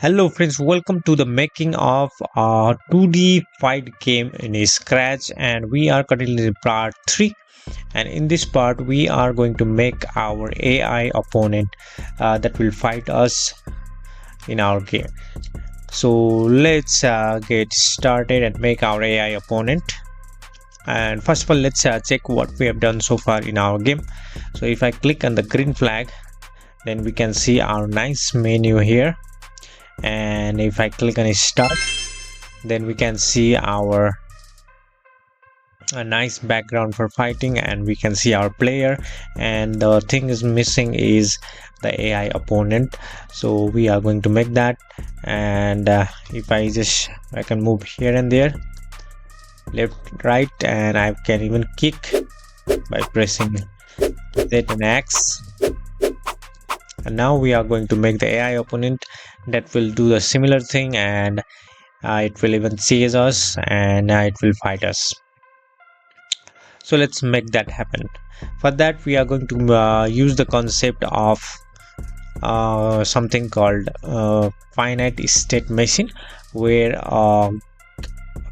Hello friends, welcome to the making of a 2D fight game in a Scratch, and we are currently in part 3, and in this part we are going to make our AI opponent that will fight us in our game. So let's get started and make our AI opponent. And first of all, let's check what we have done so far in our game. So if I click on the green flag, then we can see our nice menu here, and if I click on start, then we can see our a nice background for fighting, and we can see our player. And the thing is missing is the AI opponent, so we are going to make that. And if I can move here and there, left, right, and I can even kick by pressing Z and X. And now we are going to make the AI opponent that will do the similar thing, and it will even chase us, and it will fight us. So let's make that happen. For that, we are going to use the concept of something called finite state machine, where a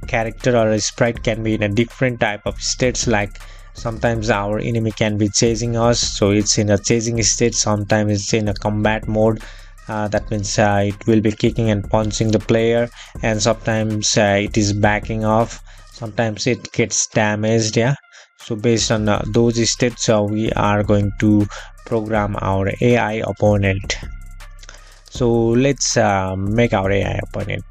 character or a sprite can be in a different type of states. Like sometimes our enemy can be chasing us, so it's in a chasing state. Sometimes it's in a combat mode, that means it will be kicking and punching the player, and sometimes it is backing off, sometimes it gets damaged. Yeah, so based on those states, we are going to program our AI opponent. So let's make our AI opponent.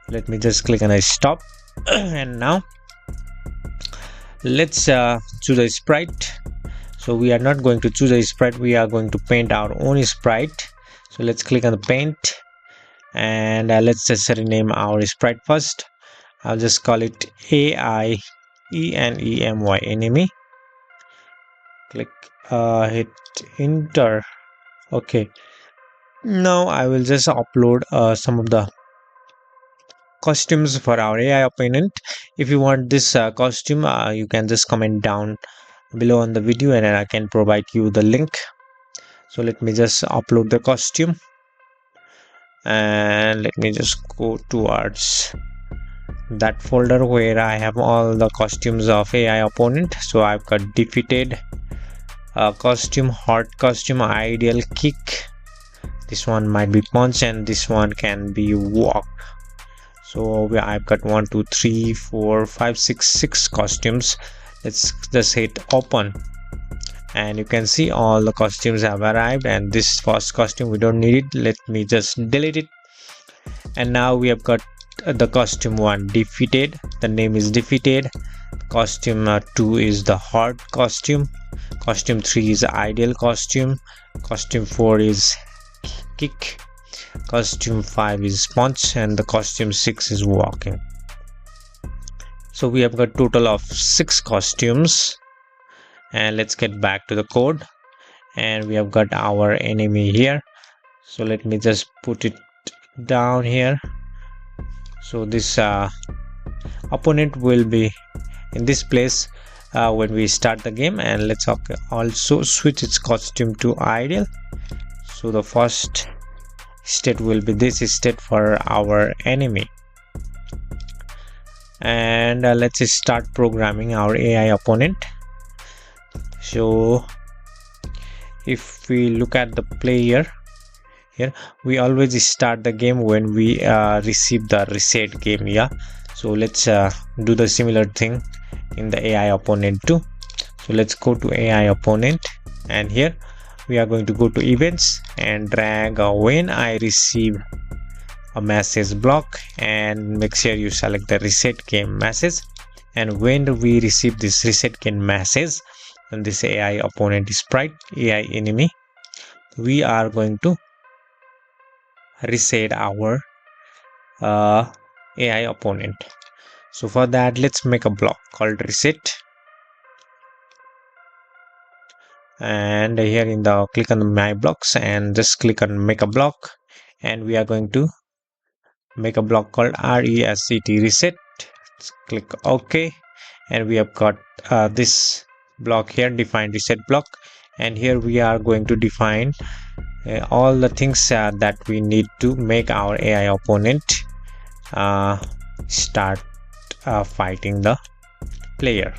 Let me just click on a stop and now let's choose a sprite. So we are not going to choose a sprite, we are going to paint our own sprite. So let's click on the paint, and let's just rename our sprite first. I'll just call it AI ENEMY, enemy. Click hit enter. Okay, now I will just upload some of the costumes for our AI opponent. If you want this costume, you can just comment down below on the video, and I can provide you the link. So let me just upload the costume, and let me just go towards that folder where I have all the costumes of AI opponent. So I've got defeated costume, hot costume, ideal, kick. This one might be punch, and this one can be walk. So I've got 1 2 3 4 5 6 costumes. Let's just hit open, and you can see all the costumes have arrived, and this first costume we don't need it. Let me just delete it. And now we have got the costume 1 defeated, the name is defeated. Costume 2 is the hard costume. Costume 3 is ideal costume. Costume 4 is kick. Costume 5 is punch, and the costume 6 is walking. So we have got total of 6 costumes, and let's get back to the code. And we have got our enemy here, so let me just put it down here. So this opponent will be in this place when we start the game. And let's also switch its costume to ideal. So the first state will be this state for our enemy. And let's start programming our AI opponent. So if we look at the player here, we always start the game when we receive the reset game. Yeah, so let's do the similar thing in the AI opponent too. So let's go to AI opponent, and here we are going to go to events and drag when I receive a message block, and make sure you select the reset game message. And when we receive this reset game message and this AI opponent sprite, AI enemy, we are going to reset our AI opponent. So for that, let's make a block called reset, and here in the click on the my blocks and just click on make a block, and we are going to make a block called reset reset. Let's click OK, and we have got this block here, define reset block. And here we are going to define all the things that we need to make our AI opponent start fighting the player.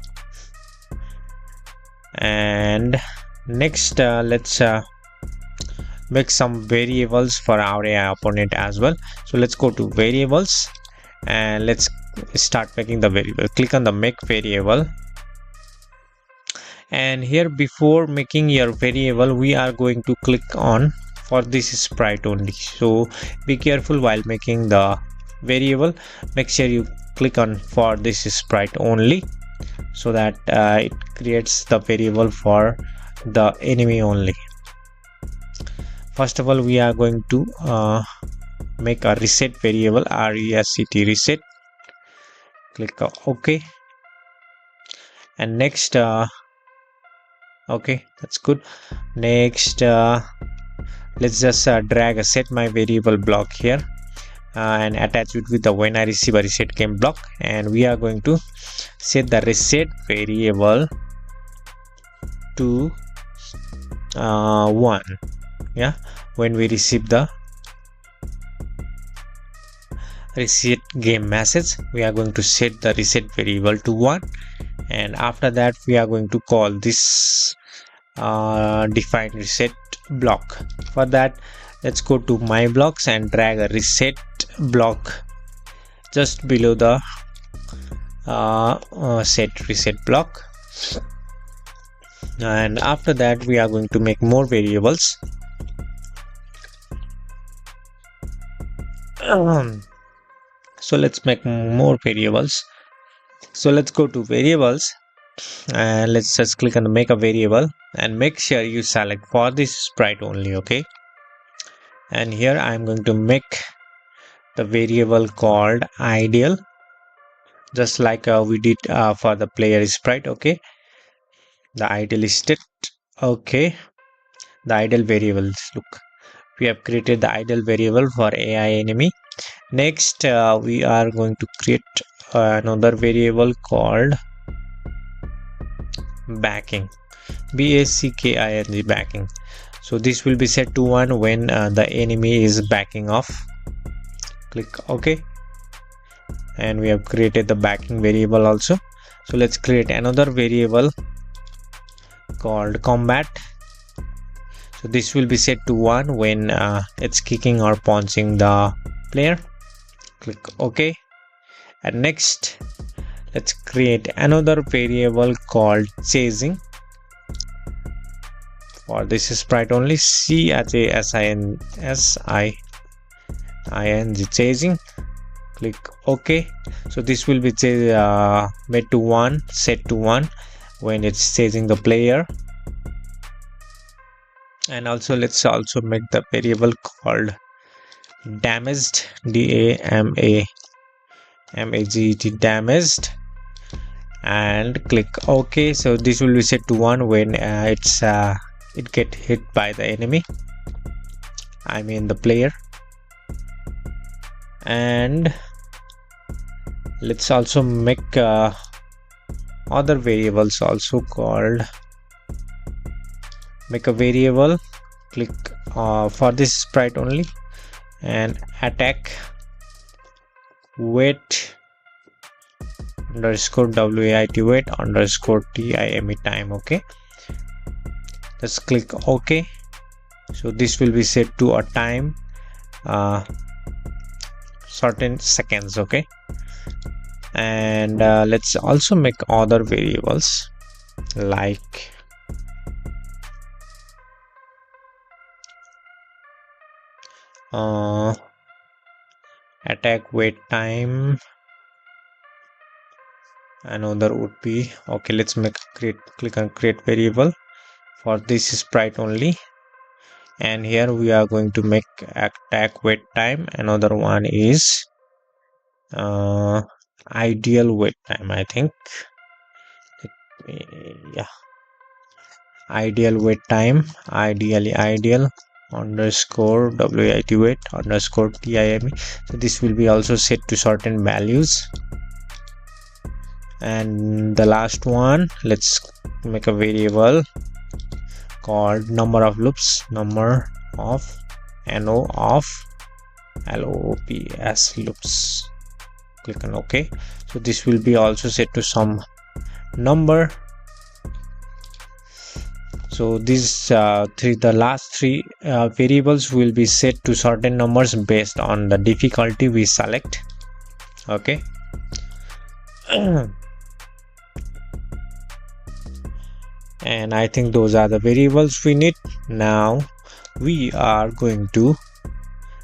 And next let's make some variables for our AI opponent as well. So let's go to variables and let's start making the variable. Click on the make variable, and here before making your variable we are going to click on for this sprite only. So be careful while making the variable, make sure you click on for this sprite only, so that it creates the variable for the enemy only. First of all, we are going to make a reset variable, reset reset. Click OK, and next okay, that's good. Next let's just drag a set my variable block here and attach it with the when I receive a reset game block, and we are going to set the reset variable to 1. Yeah, when we receive the reset game message, we are going to set the reset variable to 1, and after that we are going to call this define reset block. For that, let's go to my blocks and drag a reset block just below the set reset block, and after that we are going to make more variables. So let's make more variables. So let's go to variables and let's just click on the make a variable, and make sure you select for this sprite only. Okay, and here I'm going to make the variable called ideal, just like we did for the player sprite. Okay, the ideal state. Okay, the ideal variables, look, we have created the ideal variable for AI enemy. Next we are going to create another variable called backing, BACKING, backing. So this will be set to 1 when the enemy is backing off. Click OK, and we have created the backing variable also. So let's create another variable called combat. So this will be set to 1 when it's kicking or punching the player. Click OK, and next let's create another variable called chasing for this sprite only, CHASING, chasing. Click OK. So this will be made to 1, set to 1 when it's chasing the player. And also let's also make the variable called damaged, DAMAGED, damaged, and click OK. So this will be set to 1 when it get hit by the enemy, I mean the player. And let's also make other variables also called make a variable. Click for this sprite only, and attack wait underscore WAIT wait underscore TIME time. Okay, let's click OK. So this will be set to a time certain seconds. Okay, and let's also make other variables like attack wait time. Another would be, okay, let's make click on create variable for this sprite only, and here we are going to make attack wait time. Another one is ideal wait time, I think. Yeah, ideal wait time, ideal underscore WAIT wait underscore TIME. So this will be also set to certain values. And the last one, let's make a variable called number of loops, number of no of loops loops. Click on OK. So this will be also set to some number. So these the last three variables will be set to certain numbers based on the difficulty we select. Okay. And I think those are the variables we need. Now we are going to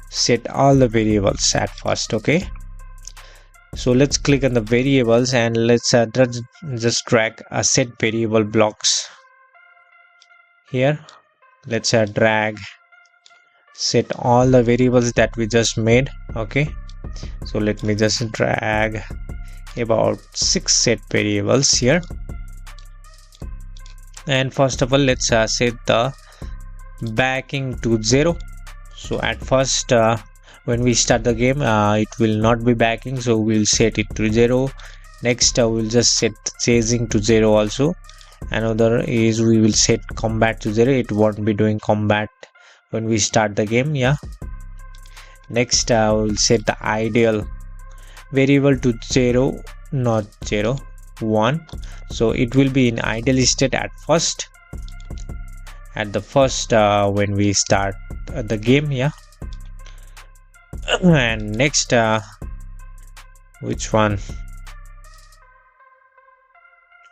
set all the variables at first. Okay, so let's click on the variables and let's just drag a set variable blocks here. Let's drag set all the variables that we just made. Okay, so let me just drag about 6 set variables here. And first of all, let's set the backing to 0. So at first when we start the game it will not be backing, so we'll set it to 0. Next we'll just set chasing to 0 also. Another is we will set combat to 0. It won't be doing combat when we start the game. Yeah, next we'll set the ideal variable to 0, not 0, 1. So it will be in ideal state at first, at the first when we start the game. Yeah, and next which one,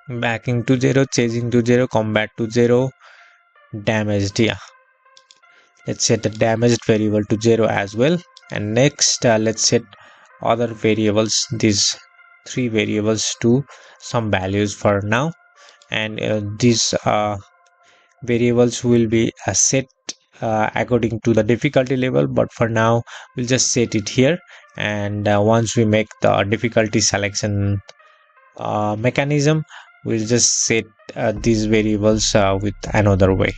backing to 0, chasing to 0, combat to 0, damaged. Yeah, let's set the damaged variable to 0 as well. And next let's set other variables, these 3 variables, to some values for now. And these variables will be set according to the difficulty level, but for now we'll just set it here. And once we make the difficulty selection mechanism, we'll just set these variables with another way.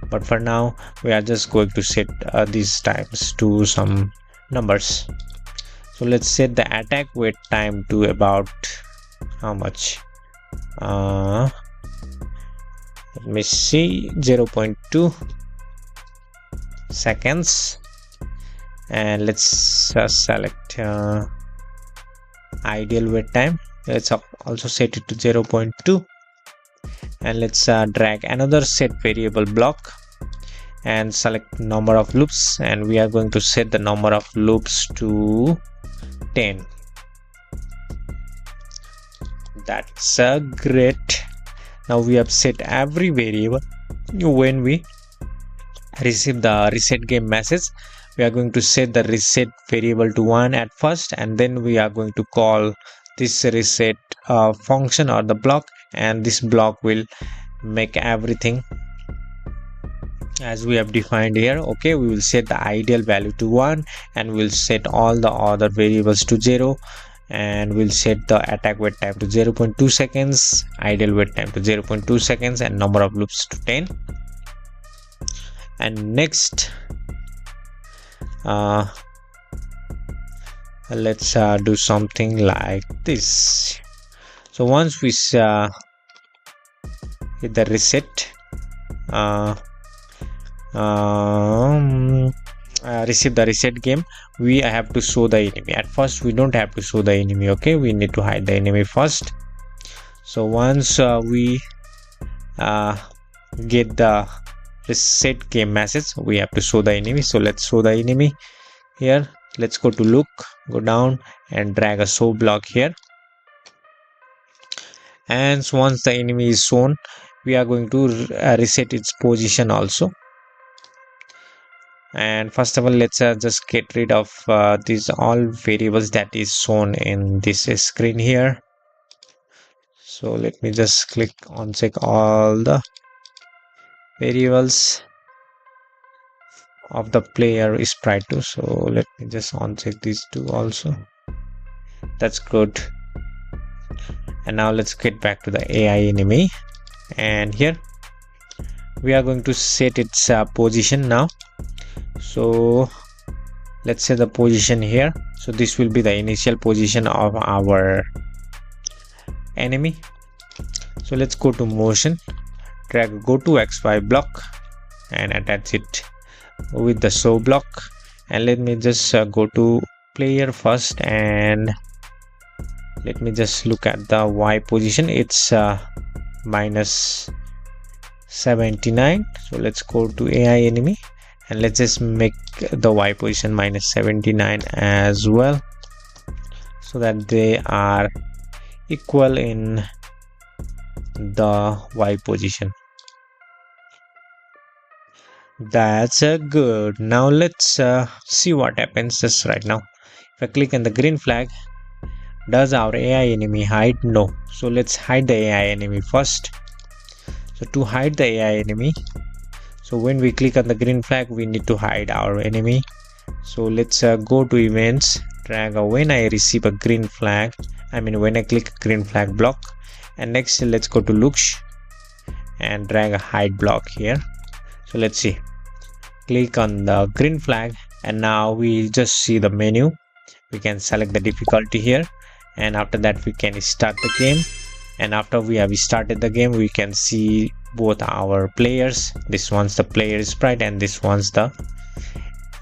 But for now we are just going to set these times to some numbers. So let's set the attack wait time to about how much, let me see, 0.2 seconds. And let's select ideal wait time. Let's also set it to 0.2. and let's drag another set variable block and select number of loops, and we are going to set the number of loops to 10. That's great. Now we have set every variable. When we receive the reset game message, we are going to set the reset variable to 1 at first, and then we are going to call this reset function or the block, and this block will make everything as we have defined here. Okay, we will set the ideal value to 1, and we'll set all the other variables to 0, and we'll set the attack wait time to 0.2 seconds, ideal wait time to 0.2 seconds, and number of loops to 10. And next let's do something like this. So once we hit the reset receive the reset game, we have to show the enemy. At first we don't have to show the enemy. Okay, we need to hide the enemy first. So once we get the reset game message, we have to show the enemy. So let's show the enemy here. Let's go to look, go down and drag a show block here. And so once the enemy is shown, we are going to reset its position also. And first of all, let's just get rid of these all variables that is shown in this screen here. So let me just click on check all the variables of the player sprite 2. So let me just uncheck these two also. That's good. And now let's get back to the AI enemy, and here we are going to set its position now. So let's set the position here. So this will be the initial position of our enemy. So let's go to motion, drag go to XY block and attach it with the show block, and let me just go to player first, and let me just look at the Y position. It's minus 79. So let's go to AI enemy, and let's just make the Y position minus 79 as well, so that they are equal in the Y position. That's good. Now let's see what happens just right now. If I click on the green flag, does our AI enemy hide? No. So let's hide the AI enemy first. So to hide the AI enemy, so when we click on the green flag, we need to hide our enemy. So let's go to events, drag when I receive a green flag, when I click green flag block, and next let's go to looks and drag a hide block here. So let's see, click on the green flag, and now we just see the menu. We can select the difficulty here, and after that we can start the game. And after we have started the game, we can see both our players. This one's the player sprite, and this one's the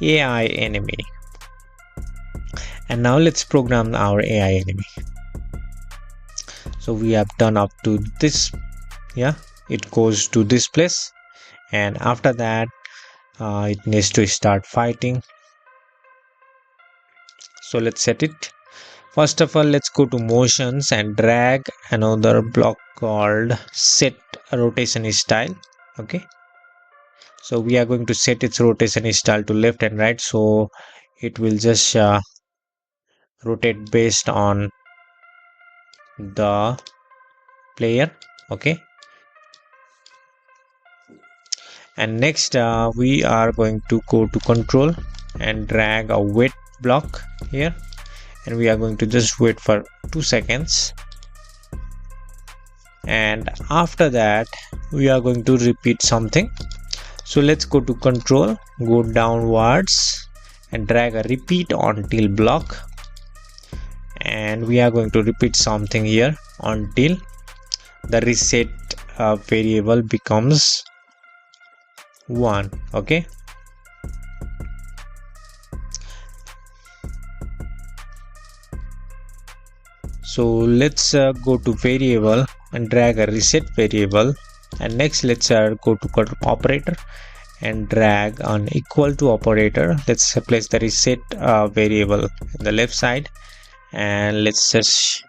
AI enemy. And now let's program our AI enemy. So we have done up to this, it goes to this place, and after that it needs to start fighting. So let's set it. First of all, let's go to motions and drag another block called set rotation style. Okay, so we are going to set its rotation style to left and right, so it will just rotate based on the player. Okay, and next we are going to go to control and drag a wait block here, and we are going to just wait for 2 seconds, and after that we are going to repeat something. So let's go to control, go downwards and drag a repeat until block, and we are going to repeat something here until the reset variable becomes 1. Okay, so let's go to variable and drag a reset variable, and next let's go to operator and drag an equal to operator. Let's place the reset variable in the left side, and let's just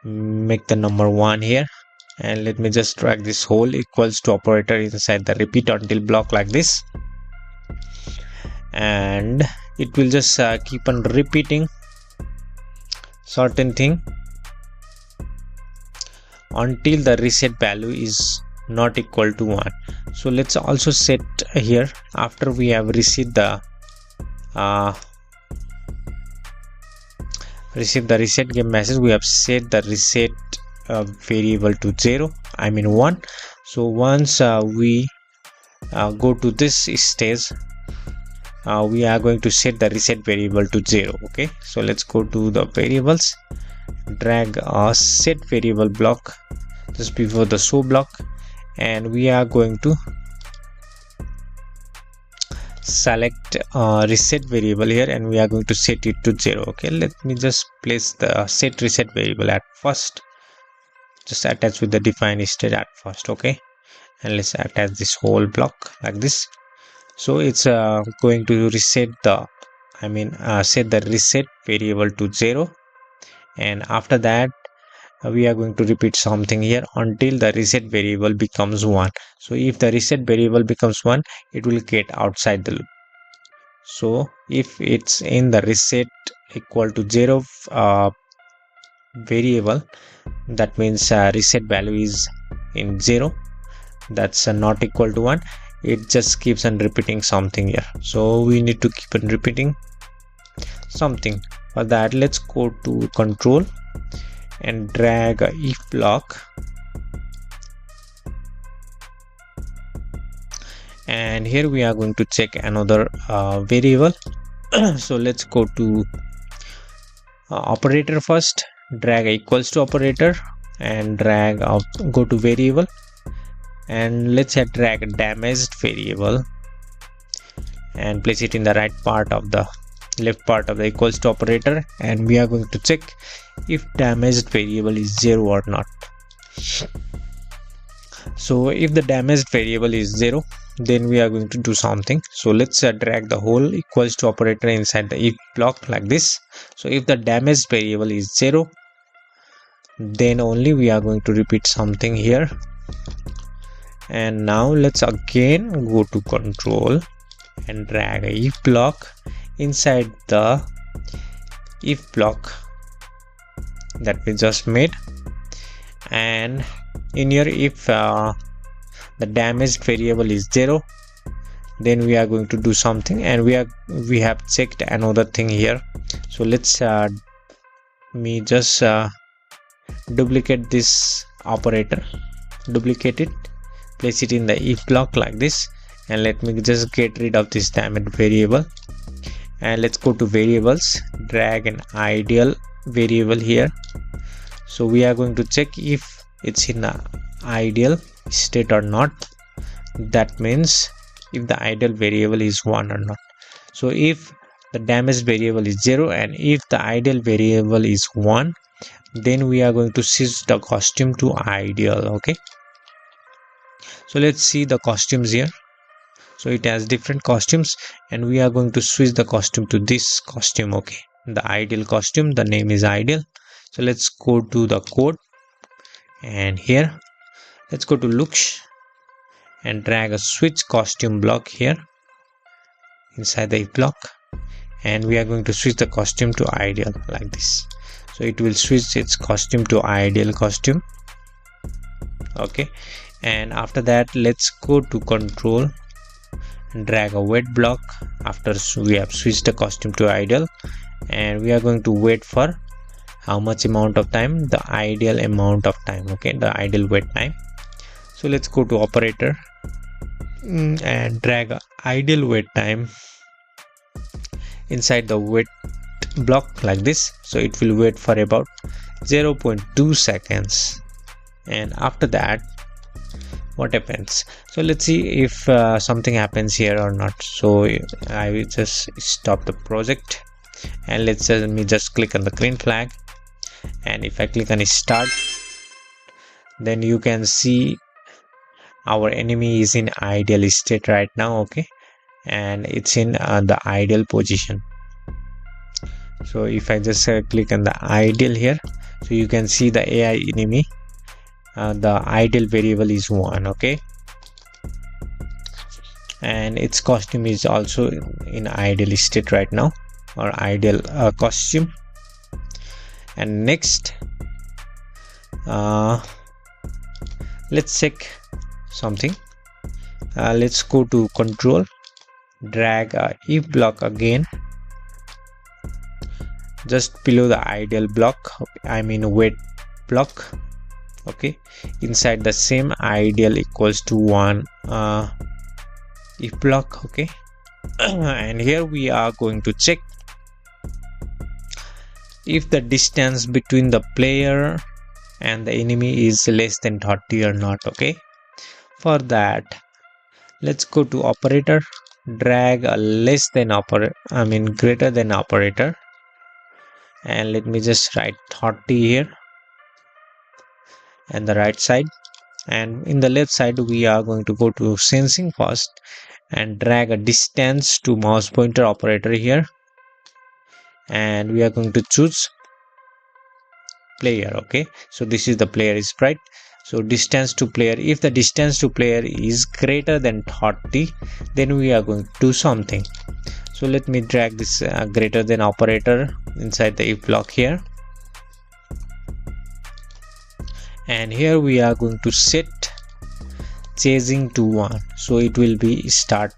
make the number 1 here, and let me just drag this whole equals to operator inside the repeat until block like this, and it will just keep on repeating certain thing until the reset value is not equal to 1. So let's also set here, after we have received the reset game message, we have set the reset variable to 0, 1. So once we go to this stage, we are going to set the reset variable to 0. Okay, so let's go to the variables, drag a set variable block just before the show block, and we are going to select reset variable here, and we are going to set it to 0. Okay, let me just place the set reset variable at first, just attach with the define state at first. Okay, and let's attach this whole block like this. So it's going to reset the set the reset variable to 0, and after that we are going to repeat something here until the reset variable becomes 1. So if the reset variable becomes 1, it will get outside the loop. So if it's in the reset equal to 0 variable, that means reset value is in 0, that's not equal to 1. It just keeps on repeating something here, so we need to keep on repeating something. For that, let's go to control and drag a if block, and here we are going to check another variable. So let's go to operator first, drag equals to operator and drag go to variable, and let's drag a damaged variable and place it in the right part of the left part of the equals to operator, and we are going to check if damaged variable is 0 or not. So if the damaged variable is 0, then we are going to do something. So let's drag the whole equals to operator inside the if block like this. So if the damaged variable is 0, then only we are going to repeat something here. And now let's again go to control and drag a if block inside the if block that we just made. And in here, if the damaged variable is 0, then we are going to do something, and we have checked another thing here. So let's me just duplicate this operator, duplicate it, place it in the if block like this, and let me just get rid of this damaged variable. And let's go to variables, drag an ideal variable here. So we are going to check if it's in the ideal state or not. That means if the ideal variable is 1 or not. So if the damaged variable is 0 and if the ideal variable is 1, then we are going to switch the costume to ideal. Okay, so let's see the costumes here. So it has different costumes, and we are going to switch the costume to this costume. Okay, the ideal costume, the name is ideal. So let's go to the code, and here let's go to looks and drag a switch costume block here inside the if block, and we are going to switch the costume to ideal like this. So it will switch its costume to ideal costume. Okay, and after that let's go to control and drag a wait block after we have switched the costume to ideal, and we are going to wait for how much amount of time? The ideal amount of time. Okay, the ideal wait time. So let's go to operator and drag a ideal wait time inside the wait block like this. So it will wait for about 0.2 seconds, and after that what happens? So let's see if something happens here or not. So I will just stop the project, and let's just click on the green flag, and if I click on start, then you can see our enemy is in ideal state right now. Okay, and it's in the ideal position. So if I just click on the ideal here, so you can see the AI enemy, the ideal variable is 1. Okay, and its costume is also in ideal state right now, or ideal costume. And next let's check something. Let's go to control, drag a if block again just below the ideal block, I mean wait block. Okay, inside the same ideal equals to 1 if block. Okay, and here we are going to check if the distance between the player and the enemy is less than 30 or not. Okay, for that let's go to operator, drag a less than operator, I mean greater than operator, and let me just write 30 here and the right side. And in the left side we are going to go to sensing first and drag a distance to mouse pointer operator here, and we are going to choose player. Okay, so this is the player sprite. So distance to player, if the distance to player is greater than 30, then we are going to do something. So let me drag this greater than operator inside the if block here, and here we are going to set chasing to 1. So it will start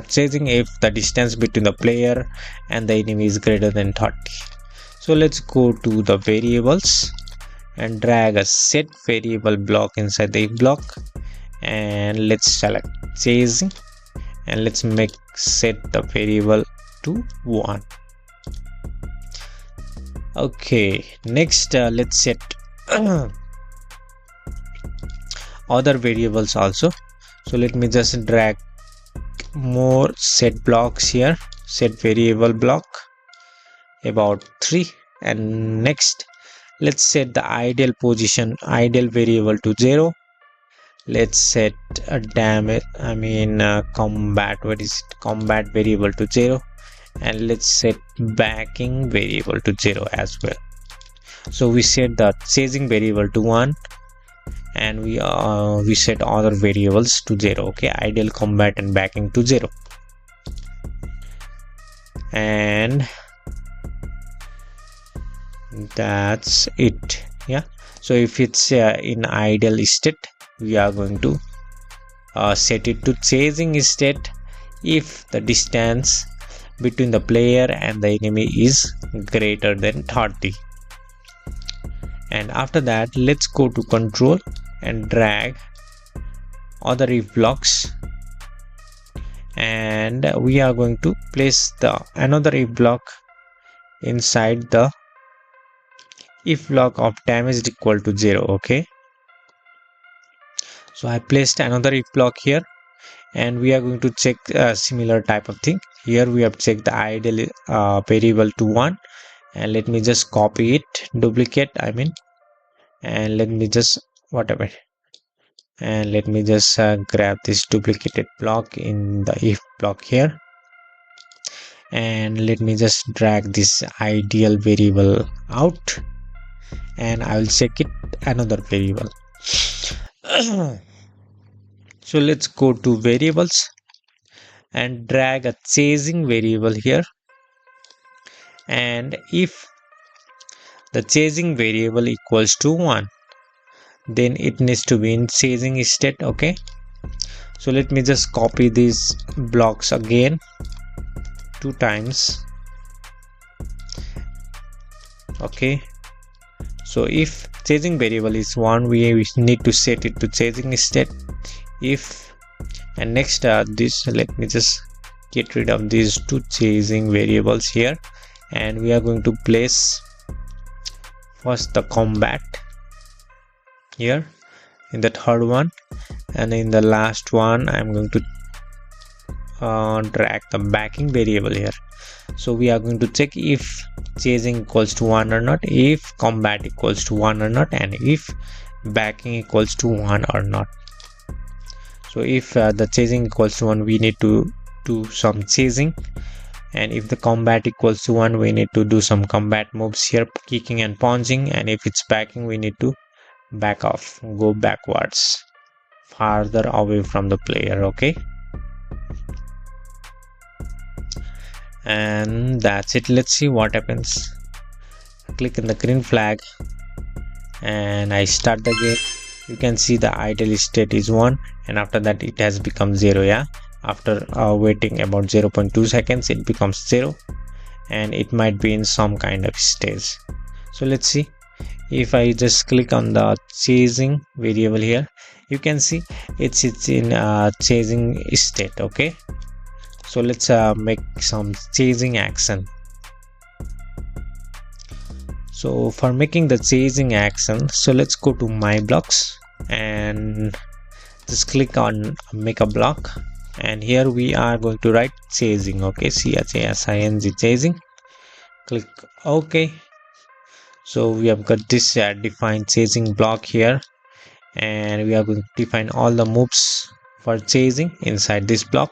chasing if the distance between the player and the enemy is greater than 30. So let's go to the variables and drag a set variable block inside the if block, and let's select chasing, and let's make set the variable to 1. Okay, next let's set other variables also. So let me just drag more set blocks here, set variable block about 3, and next let's set the ideal position, ideal variable to 0. Let's set a damage, combat, what is it, combat variable to 0, and let's set backing variable to 0 as well. So we set the chasing variable to 1, and we set other variables to 0. Okay, ideal, combat, and backing to 0. And that's it. Yeah, so if it's in ideal state, we are going to set it to chasing state if the distance between the player and the enemy is greater than 30. And after that, let's go to control and drag other if blocks, and we are going to place the another if block inside the if block of damage equal to 0. Okay, so I placed another if block here, and we are going to check a similar type of thing. Here we have checked the ideal variable to 1, and let me just copy it, duplicate, and let me just whatever, and let me just grab this duplicated block in the if block here, and let me just drag this ideal variable out, and I will check it another variable. So let's go to variables and drag a chasing variable here, and if the chasing variable equals to 1, then it needs to be in chasing state. Okay, so let me just copy these blocks again 2 times. Okay, so if chasing variable is 1, we need to set it to chasing state. If, and next this, let me just get rid of these 2 chasing variables here, and we are going to place first the combat here in the third one, and in the last one I'm going to drag the backing variable here. So we are going to check if chasing equals to 1 or not, if combat equals to 1 or not, and if backing equals to 1 or not. So if the chasing equals to 1, we need to do some chasing, and if the combat equals to 1, we need to do some combat moves here, kicking and punching, and if it's backing, we need to back off, go backwards, farther away from the player. Okay, and that's it. Let's see what happens. Click in the green flag and I start the game. You can see the ideal state is 1, and after that it has become 0. Yeah, after waiting about 0.2 seconds, it becomes 0, and it might be in some kind of stage. So let's see. If I just click on the chasing variable here, you can see it's in chasing state. Okay, so let's make some chasing action. So for making the chasing action, so let's go to my blocks and just click on make a block, and here we are going to write chasing. Okay, chasing, chasing. Click OK. So we have got this defined chasing block here, and we are going to define all the moves for chasing inside this block.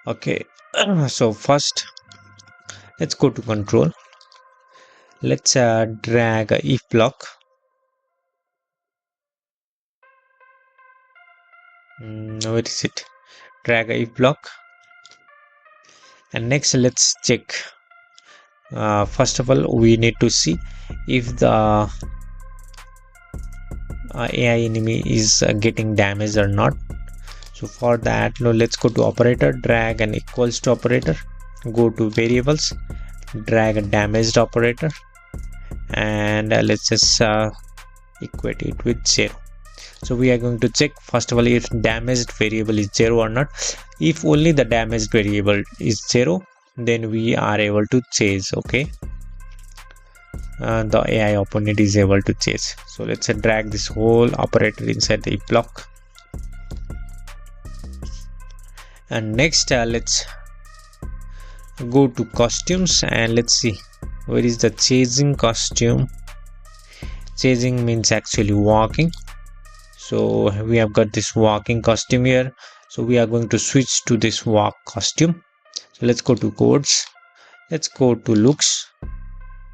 Okay, so first let's go to control. Let's drag a if block. Where is it? Drag a if block, and next let's check. First of all, we need to see if the AI enemy is getting damaged or not. So for that, let's go to operator, drag an equals to operator, go to variables, drag a damaged operator, and let's just equate it with 0. So we are going to check first of all if damaged variable is 0 or not. If only the damaged variable is 0, then we are able to chase. Okay, the AI opponent is able to chase. So let's drag this whole operator inside the if block. And next let's go to costumes and let's see where is the chasing costume. Chasing means actually walking, so we have got this walking costume here. So we are going to switch to this walk costume. So let's go to codes, let's go to looks,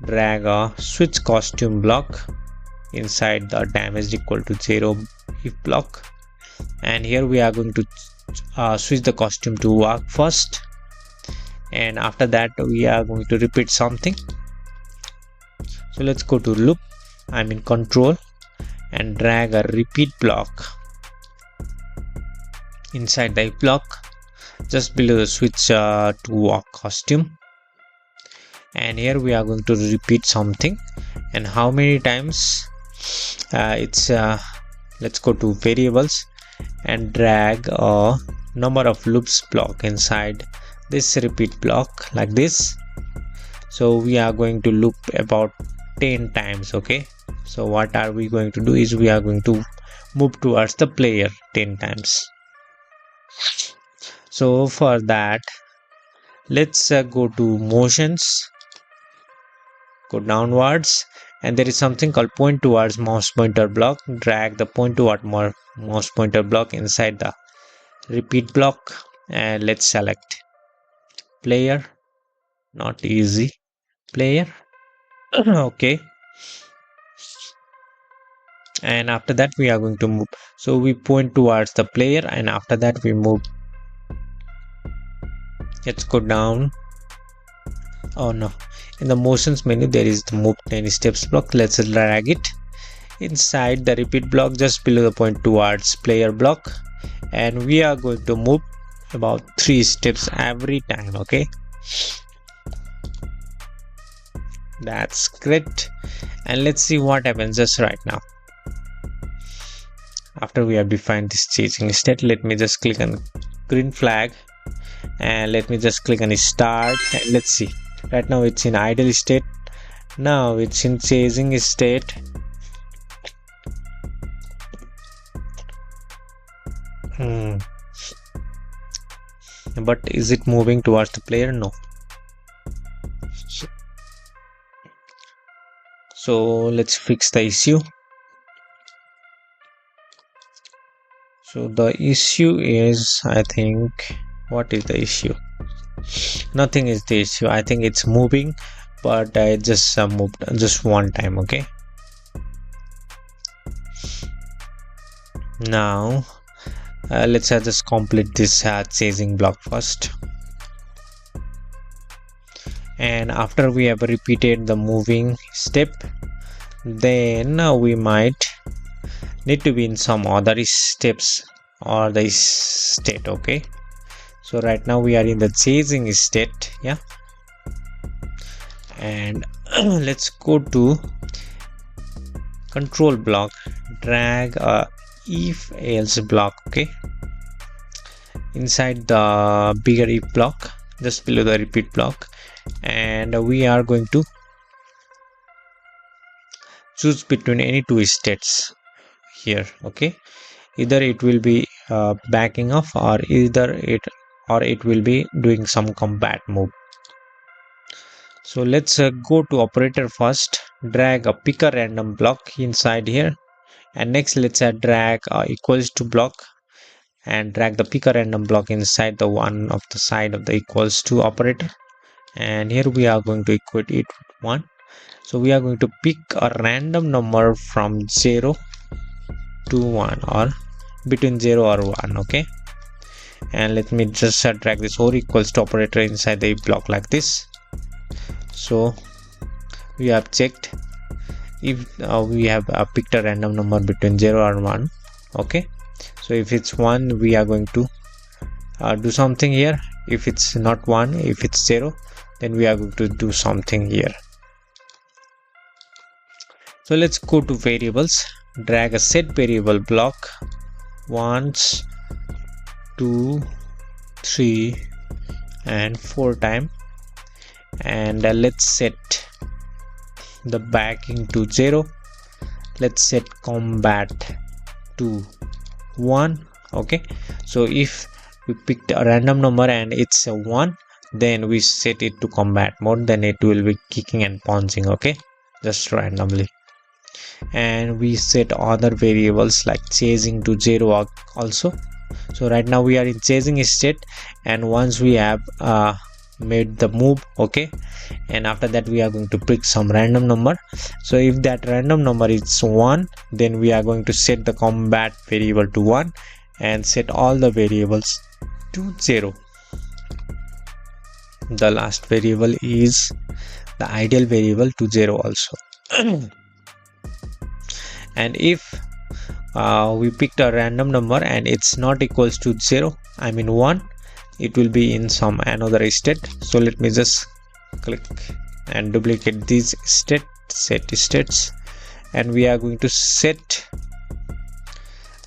drag a switch costume block inside the damage equal to 0 if block, and here we are going to switch the costume to walk first, and after that we are going to repeat something. So let's go to loop, I'm in control, and drag a repeat block inside the block just below the switch to walk costume, and here we are going to repeat something. And how many times it's let's go to variables and drag a number of loops block inside this repeat block like this. So we are going to loop about 10 times. Okay, so what are we going to do is we are going to move towards the player 10 times. So for that, let's go to motions, go downwards, and there is something called point towards mouse pointer block. Drag the point toward mouse pointer block inside the repeat block, and let's select player, not easy, player. Okay, and after that we are going to move, so we point towards the player and after that we move. Let's go down. Oh no, in the motions menu there is the move 10 steps block. Let's drag it inside the repeat block just below the point towards player block, and we are going to move about 3 steps every time. Okay, that's great. And let's see what happens just right now. After we have defined this chasing state, let me just click on green flag and let me just click on start, and let's see. Right now it's in idle state, now it's in chasing state. But is it moving towards the player? No. So let's fix the issue. So the issue is, I think, what is the issue? Nothing is the issue. I think it's moving, but I just moved just one time. Okay, now let's just complete this chasing block first, and after we have repeated the moving step, then we might need to be in some other steps or the state. Okay, so right now we are in the chasing state. Yeah, and let's go to control block, drag a if else block. Okay, inside the bigger if block just below the repeat block, and we are going to choose between any two states here. Okay, either it will be backing off or it will be doing some combat move. So let's go to operator first, drag a pick a random block inside here, and next let's drag equals to block and drag the pick a random block inside the one of the side of the equals to operator, and here we are going to equate it with 1. So we are going to pick a random number from 0 to 1 or between 0 or 1. Okay, and let me just drag this or equals to operator inside the block like this. So we have checked if we have picked a random number between 0 or 1. Okay, so if it's 1 we are going to do something here. If it's not 1, if it's 0, then we are going to do something here. So let's go to variables, drag a set variable block once, 2, 3 and 4 times, and let's set the backing to 0. Let's set combat to 1. Okay, so if we picked a random number and it's a 1, then we set it to combat mode, then it will be kicking and punching, okay, just randomly. And we set other variables like chasing to 0 also. So right now we are in chasing state, and once we have made the move, okay, and after that we are going to pick some random number. So if that random number is 1, then we are going to set the combat variable to 1 and set all the variables to 0. The last variable is the ideal variable to 0 also. And if we picked a random number and it's not equals to 0, I mean 1, it will be in some another state. So let me just click and duplicate these set states, and we are going to set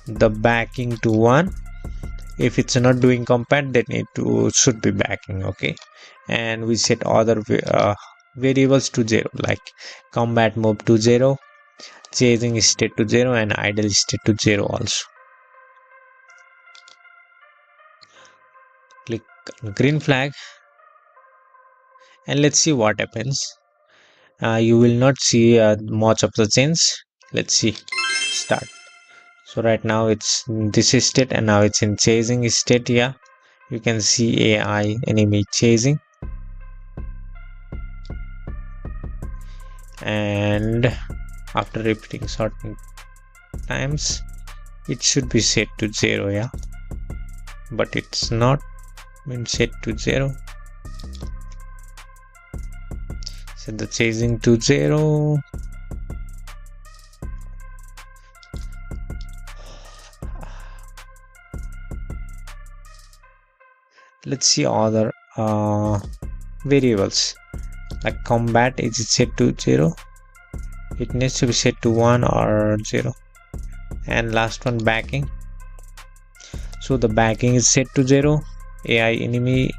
the backing to 1. If it's not doing compat, then it should be backing, okay. And we set other variables to 0, like combat move to 0, chasing state to 0, and idle state to 0 also. Click green flag and let's see what happens. You will not see much of the change. Let's see. Start. So right now it's in this state and now it's in chasing state. Yeah, you can see AI enemy chasing, and after repeating certain times it should be set to 0. Yeah, but it's not been set to 0. Set the chasing to 0. Let's see other variables like combat is set to 0. It needs to be set to 1 or 0. And last one, backing. So the backing is set to 0. AI enemy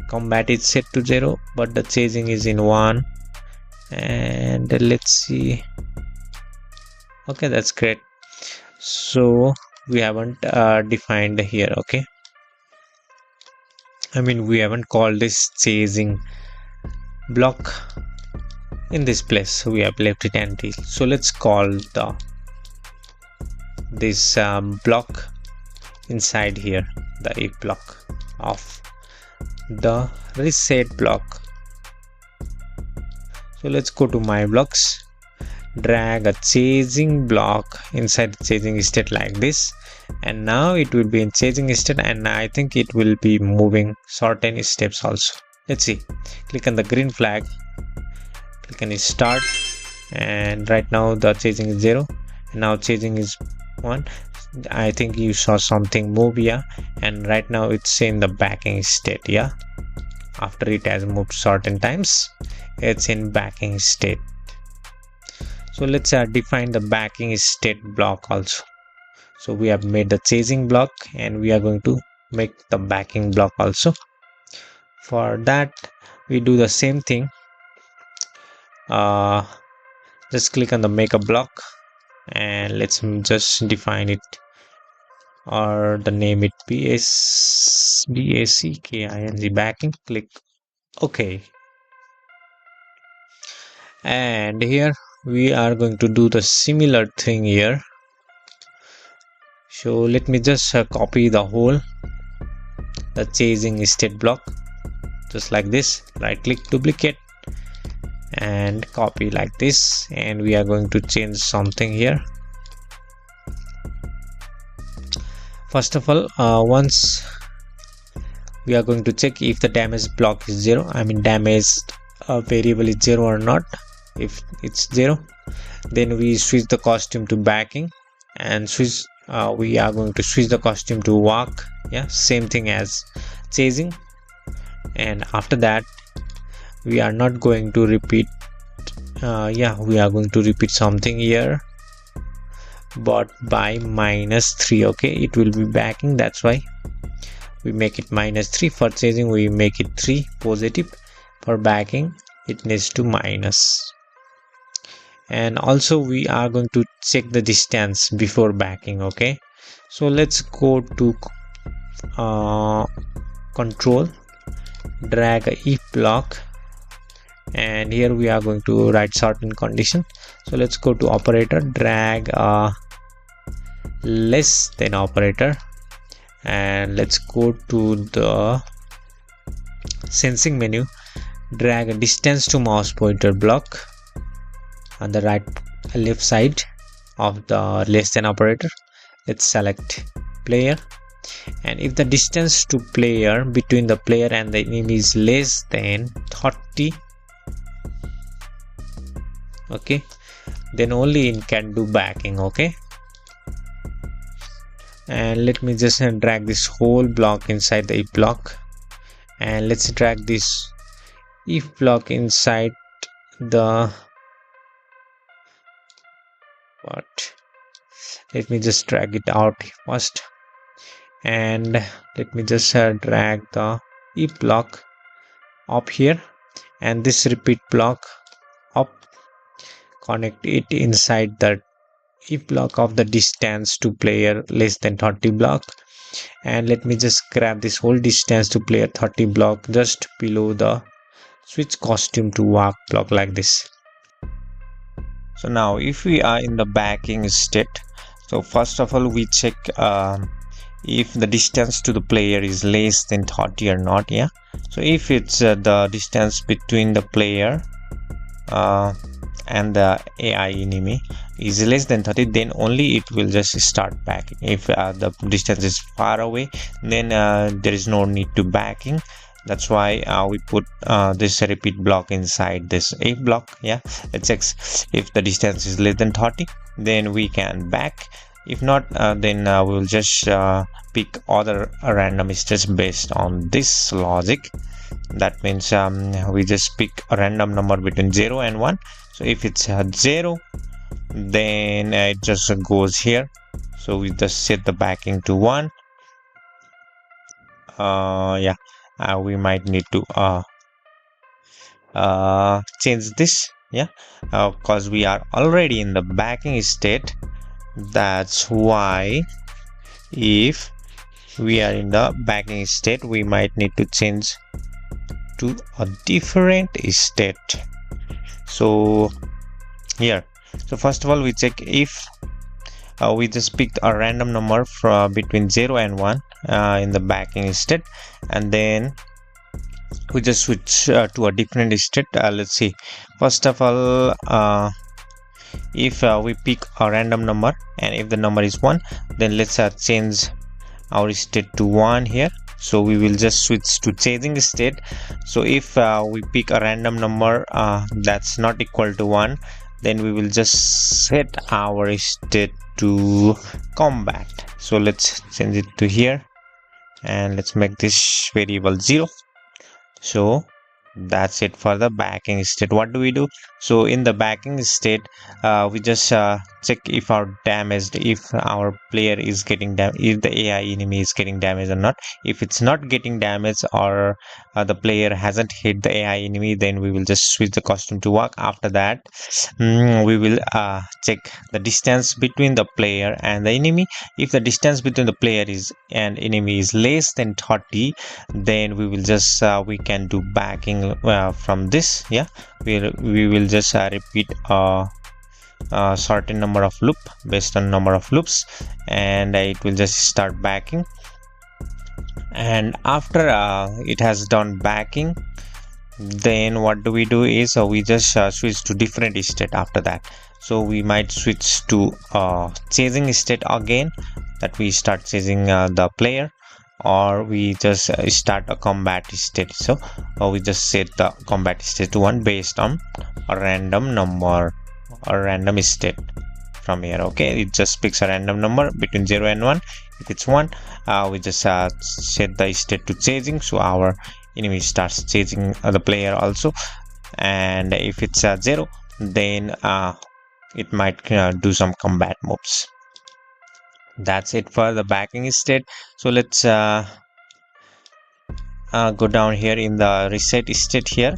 combat is set to 0, but the chasing is in 1. And let's see. Okay, that's great. So we haven't defined here, okay. I mean, we haven't called this chasing block in this place, so we have left it empty. So let's call this block inside here, the if block of the reset block. So let's go to my blocks, drag a chasing block inside the chasing state like this, and now it will be in chasing state, and I think it will be moving certain steps also. Let's see. Click on the green flag, click on start, and right now the chasing is 0 and now chasing is 1. I think you saw something move, yeah, and right now it's in the backing state. Yeah, after it has moved certain times, it's in backing state. So let's define the backing state block also. So we have made the chasing block and we are going to make the backing block also. For that we do the same thing. Just click on the make a block and let's just define it, or the name it BACKING backing. Click OK, and here we are going to do the similar thing here. So let me just copy the whole the chasing state block just like this. Right click, duplicate, and copy like this, and we are going to change something here. First of all, once we are going to check if the damage block is 0, I mean damage variable is 0 or not. If it's 0, then we switch the costume to backing and switch we are going to switch the costume to walk. Yeah, same thing as chasing. And after that we are not going to repeat yeah, we are going to repeat something here, but by -3. Okay, it will be backing, that's why we make it -3. For chasing we make it 3 positive. For backing it needs to minus. And also we are going to check the distance before backing. Okay, so let's go to control, drag a if block, and here we are going to write certain condition. So let's go to operator, drag less than operator, and let's go to the sensing menu, drag a distance to mouse pointer block on the left side of the less than operator. Let's select player, and if the distance to player between the player and the enemy is less than 30, okay, then only it can do backing. Okay, and let me just drag this whole block inside the if block, and let's drag this if block inside the let me just drag it out first, and let me just drag the if block up here, and this repeat block up, connect it inside the if block of the distance to player less than 30 block, and let me just grab this whole distance to player 30 block just below the switch costume to work block like this. So now if we are in the backing state, so first of all we check if the distance to the player is less than 30 or not. Yeah, so if it's the distance between the player and the AI enemy is less than 30, then only it will just start backing. If the distance is far away, then there is no need to backing. That's why we put this repeat block inside this if block. Yeah, it checks if the distance is less than 30, then we can back. If not, then we will just pick other random states based on this logic. That means we just pick a random number between 0 and 1. So if it's 0, then it just goes here. So we just set the backing to 1. Yeah, we might need to change this. Yeah, because we are already in the backing state. That's why if we are in the backing state, we might need to change to a different state. So here, so first of all we check if we just picked a random number from between 0 and 1 in the backing state, and then we just switch to a different state. Let's see, first of all if we pick a random number, and if the number is 1, then let's change our state to 1 here. So we will just switch to changing state. So if we pick a random number that's not equal to 1, then we will just set our state to combat. So let's change it to here, and let's make this variable 0. So that's it for the backing state. What do we do? So in the backing state, we just check if our damaged, if our player is getting damaged, if the AI enemy is getting damaged or not. If it's not getting damaged, or the player hasn't hit the AI enemy, then we will just switch the costume to work. After that, we will check the distance between the player and the enemy. If the distance between the player and enemy is less than 30, then we will just we can do backing from this. Yeah, we will just repeat a certain number of loop based on number of loops, and it will just start backing. And after it has done backing, then what do we do is we just switch to different state after that. So we might switch to chasing state again, that we start chasing the player, or we just start a combat state. So we just set the combat state to 1 based on a random number or random state from here. Okay, it just picks a random number between 0 and 1. If it's 1, we just set the state to chasing, so our enemy starts chasing the player also. And if it's 0, then it might do some combat moves. That's it for the backing state. So let's go down here in the reset state, here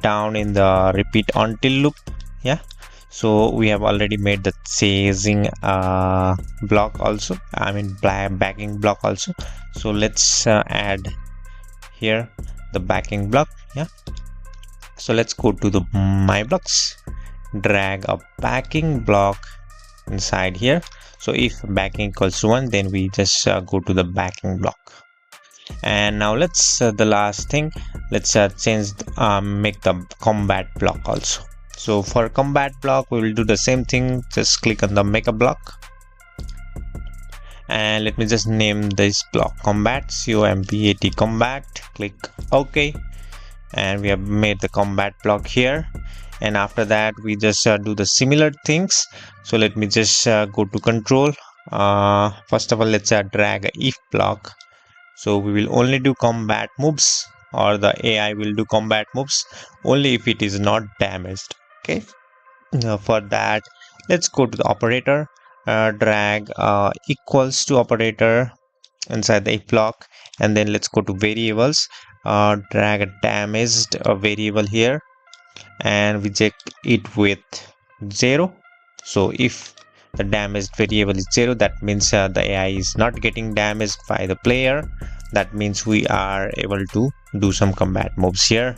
down in the repeat until loop. Yeah, So we have already made the chasing block also, I mean backing block also. So let's add here the backing block. Yeah, so let's go to the my blocks, drag a backing block inside here. So if backing equals to 1, then we just go to the backing block. And now let's the last thing, let's change make the combat block also. So for combat block we will do the same thing, just click on the make a block, and let me just name this block combat, combat combat, click OK, and we have made the combat block here. And after that we just do the similar things. So let me just go to control. First of all, let's drag a if block. So we will only do combat moves, or the AI will do combat moves only if it is not damaged. Okay. Now for that, let's go to the operator, drag equals to operator inside the if block, and then let's go to variables, drag a damaged variable here, and we check it with 0. So if the damaged variable is 0, that means the AI is not getting damaged by the player. That means we are able to do some combat moves here.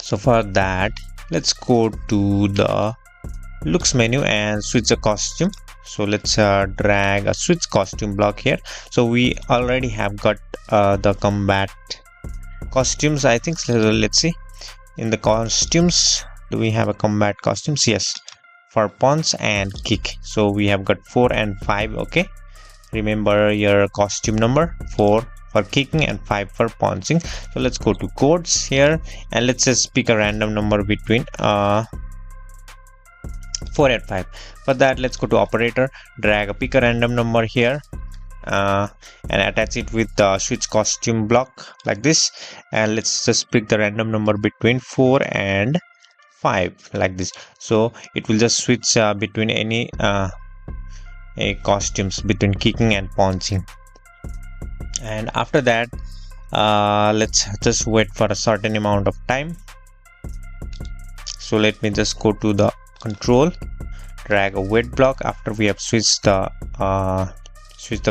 So for that, let's go to the looks menu and switch the costume. So let's drag a switch costume block here. So we already have got the combat costumes, I think. So let's see, in the costumes, do we have a combat costumes? Yes, for punch and kick. So we have got 4 and 5. Okay, remember your costume number: 4 for kicking and 5 for punching. So let's go to codes here, and let's just pick a random number between 4 and 5. For that, let's go to operator, drag a pick a random number here, and attach it with the switch costume block like this, and let's just pick the random number between 4 and 5 like this. So it will just switch between any costumes between kicking and punching. And after that, let's just wait for a certain amount of time. So let me just go to the control, drag a wait block after we have switched the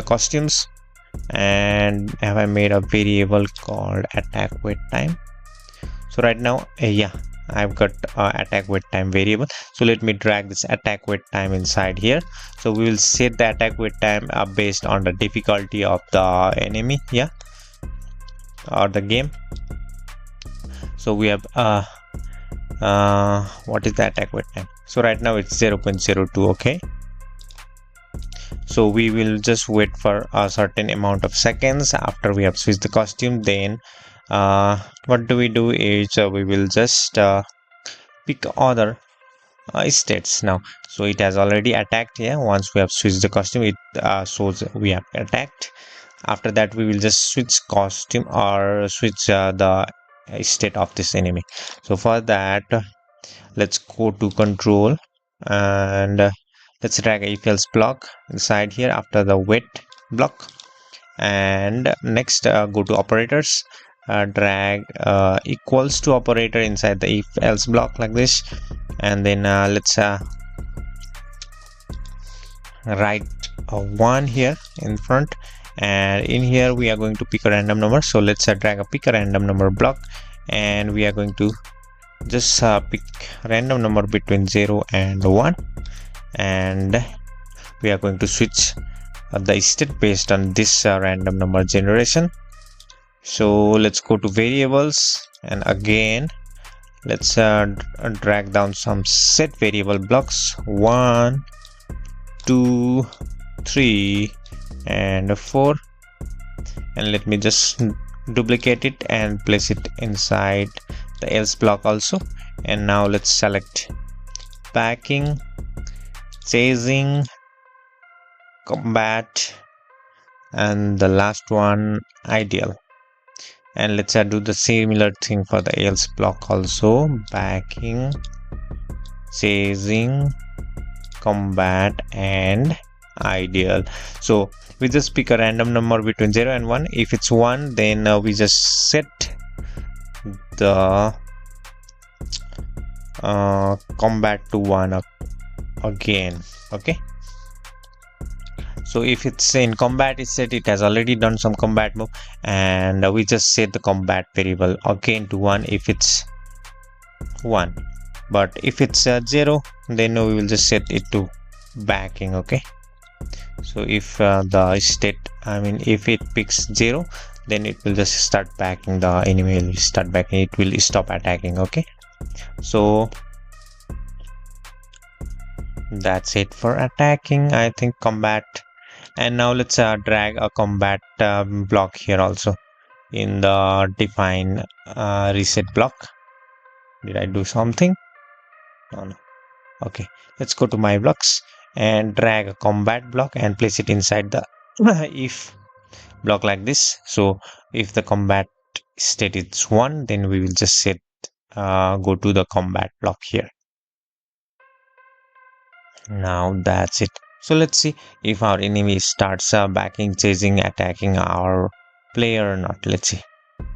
costumes, and have I made a variable called attack wait time. So right now, yeah, I've got attack wait time variable. So let me drag this attack wait time inside here. So we will set the attack wait time based on the difficulty of the enemy, yeah, or the game. So we have what is the attack wait time? So right now it's 0.02. okay, so we will just wait for a certain amount of seconds after we have switched the costume. Then what do we do is we will just pick other states now. So it has already attacked here. Once we have switched the costume, it shows we have attacked. After that, we will just switch costume or switch the state of this enemy. So for that, let's go to control, and let's drag a if else block inside here after the wait block. And next, go to operators, drag equals to operator inside the if else block like this, and then let's write a 1 here in front, and in here we are going to pick a random number. So let's drag a pick a random number block, and we are going to just pick random number between 0 and 1, and we are going to switch the state based on this random number generation. So let's go to variables, and again let's drag down some set variable blocks: 1, 2, 3 and 4, and let me just duplicate it and place it inside the else block also. And now let's select backing, chasing, combat, and the last one ideal. And let's do the similar thing for the else block also: backing, chasing, combat, and ideal. So we just pick a random number between 0 and 1. If it's 1, then we just set the combat to 1 again. Okay, so if it's in combat state, it has already done some combat move, and we just set the combat variable again to 1 if it's 1, but if it's 0, then we will just set it to backing. Okay, so if the state, I mean if it picks 0, then it will just start backing, the enemy will start backing, it will stop attacking. Okay, so that's it for attacking, I think, combat. And now let's drag a combat block here also in the define reset block. Did I do something? No. Okay, let's go to my blocks and drag a combat block and place it inside the if block like this. So if the combat state is 1, then we will just set go to the combat block here. Now that's it. So let's see if our enemy starts backing, chasing, attacking our player or not. Let's see.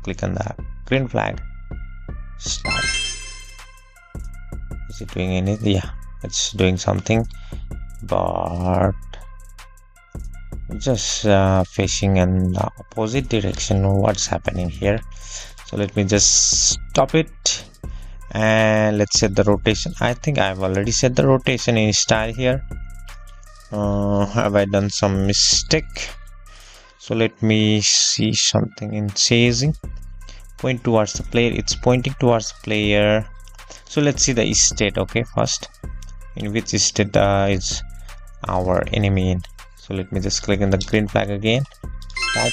Click on the green flag. Start. Is it doing anything? Yeah, it's doing something, but just facing in the opposite direction. What's happening here? So let me just stop it, and let's set the rotation. I think I've already set the rotation in style here. Have I done some mistake? So let me see something in chasing. Point towards the player. It's pointing towards the player. So let's see the state. Okay, first, in which state is our enemy in. So let me just click on the green flag again. Start.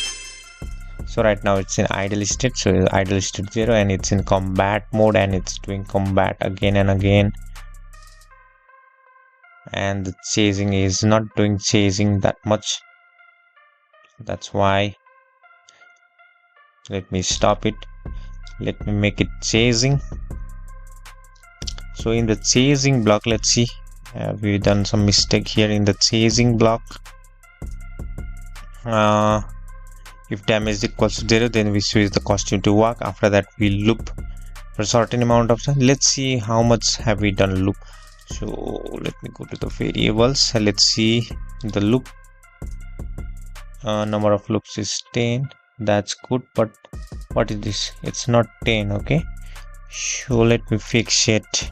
So right now it's in idle state, so idle state 0, and it's in combat mode, and it's doing combat again and again, and the chasing is not doing chasing that much. That's why. Let me stop it. Let me make it chasing. So in the chasing block, let's see, have we done some mistake here in the chasing block? If damage equals to 0, then we switch the costume to walk. After that, we loop for a certain amount of time. Let's see how much have we done loop. So let me go to the variables. Let's see the loop. Number of loops is 10. That's good, but what is this? It's not 10. Okay, so let me fix it.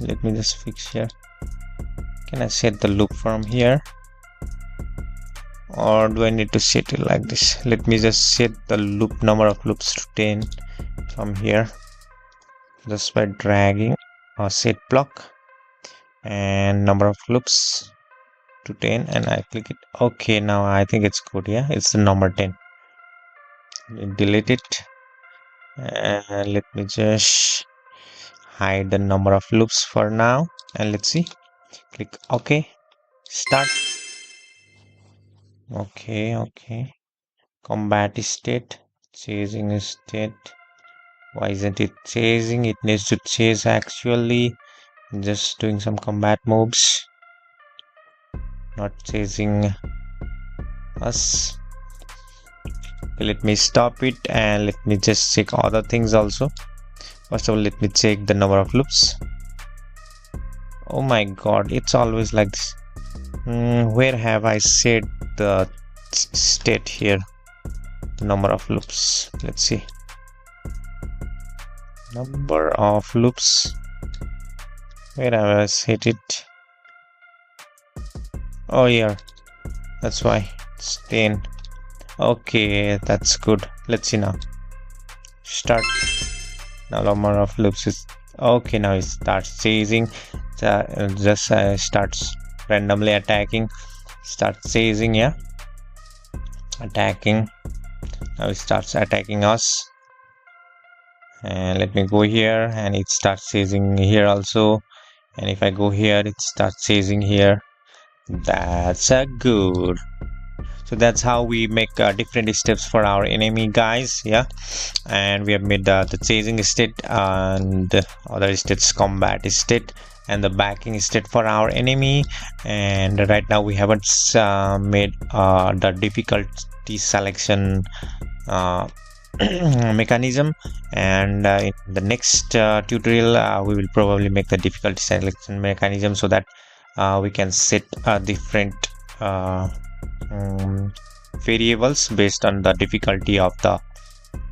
Let me just fix here. Can I set the loop from here, or do I need to set it like this? Let me just set the loop number of loops to 10 from here, just by dragging a set block, and number of loops to 10, and I click it. Okay, now I think it's good. Yeah, it's the number 10. Delete it, and let me just hide the number of loops for now, and let's see. Click OK. Start. Okay. Combat state. Chasing state. Why isn't it chasing? It needs to chase actually. Just doing some combat moves, not chasing us. Okay, let me stop it, and let me just check other things also. First of all, let me check the number of loops. Oh my god, it's always like this. Where have I set the state here? The number of loops. Let's see. Number of loops. Where have I set it? Oh, here. That's why it's 10. Okay, that's good. Let's see now. Start. Now number of loops is okay. Now it starts chasing. Just starts randomly attacking. Starts chasing. Yeah, attacking. Now it starts attacking us. And let me go here, and it starts chasing here also. And if I go here, it starts chasing here. That's a good. So that's how we make different steps for our enemy, guys. Yeah, and we have made the chasing state and the other states, combat state and the backing state for our enemy. And right now we haven't made the difficulty selection mechanism, and in the next tutorial we will probably make the difficulty selection mechanism so that we can set different um, variables based on the difficulty of the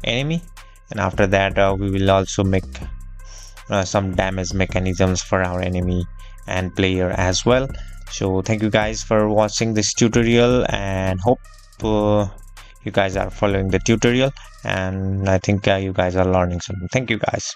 enemy. And after that we will also make some damage mechanisms for our enemy and player as well. So thank you guys for watching this tutorial, and hope you guys are following the tutorial, and I think you guys are learning something. Thank you guys.